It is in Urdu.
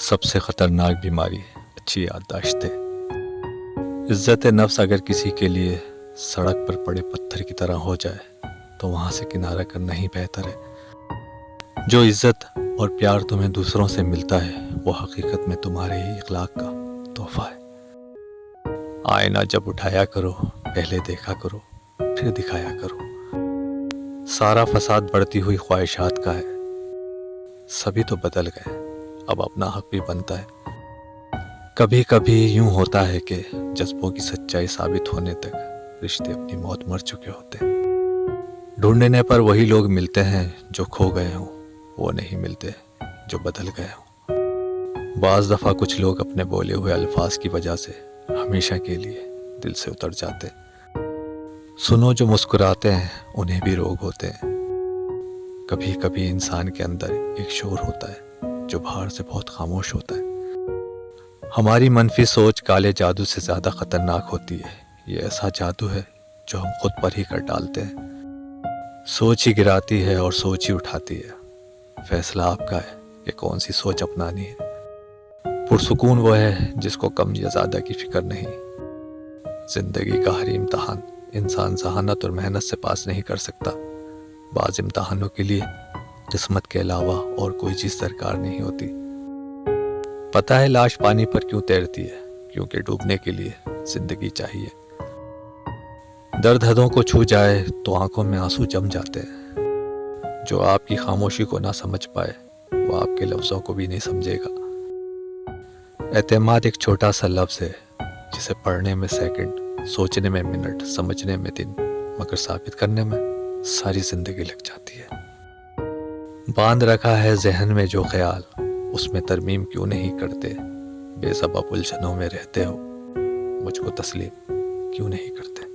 سب سے خطرناک بیماری اچھی یادداشت ہے۔ عزت نفس اگر کسی کے لیے سڑک پر پڑے پتھر کی طرح ہو جائے تو وہاں سے کنارہ کرنا ہی بہتر ہے۔ جو عزت اور پیار تمہیں دوسروں سے ملتا ہے وہ حقیقت میں تمہارے ہی اخلاق کا تحفہ ہے۔ آئینہ جب اٹھایا کرو پہلے دیکھا کرو پھر دکھایا کرو۔ سارا فساد بڑھتی ہوئی خواہشات کا ہے۔ سبھی تو بدل گئے، اب اپنا حق بھی بنتا ہے۔ کبھی کبھی یوں ہوتا ہے کہ جذبوں کی سچائی ثابت ہونے تک رشتے اپنی موت مر چکے ہوتے ہیں۔ ڈھونڈنے پر وہی لوگ ملتے ہیں جو کھو گئے ہوں، وہ نہیں ملتے جو بدل گئے ہوں۔ بعض دفعہ کچھ لوگ اپنے بولے ہوئے الفاظ کی وجہ سے ہمیشہ کے لیے دل سے اتر جاتے ہیں۔ سنو، جو مسکراتے ہیں انہیں بھی روگ ہوتے ہیں۔ کبھی کبھی انسان کے اندر ایک شور ہوتا ہے جو باہر سے بہت خاموش ہوتا ہے۔ ہماری منفی سوچ کالے جادو سے زیادہ خطرناک ہوتی ہے۔ یہ ایسا جادو ہے جو ہم خود پر ہی کر ڈالتے ہیں۔ سوچ ہی گراتی ہے اور سوچ ہی اٹھاتی ہے۔ فیصلہ آپ کا ہے کہ کون سی سوچ اپنانی ہے۔ پرسکون وہ ہے جس کو کم یا زیادہ کی فکر نہیں۔ زندگی کا ہر امتحان انسان ذہانت اور محنت سے پاس نہیں کر سکتا۔ بعض امتحانوں کے لیے قسمت کے علاوہ اور کوئی چیز درکار نہیں ہوتی۔ پتہ ہے لاش پانی پر کیوں تیرتی ہے؟ کیونکہ ڈوبنے کے لیے زندگی چاہیے۔ درد حدوں کو چھو جائے تو آنکھوں میں آنسو جم جاتے ہیں۔ جو آپ کی خاموشی کو نہ سمجھ پائے وہ آپ کے لفظوں کو بھی نہیں سمجھے گا۔ اعتماد ایک چھوٹا سا لفظ ہے جسے پڑھنے میں سیکنڈ، سوچنے میں منٹ، سمجھنے میں دن، مگر ثابت کرنے میں ساری زندگی لگ جاتی ہے۔ باندھ رکھا ہے ذہن میں جو خیال، اس میں ترمیم کیوں نہیں کرتے؟ بے سبب الجھنوں میں رہتے ہو، مجھ کو تسلیم کیوں نہیں کرتے؟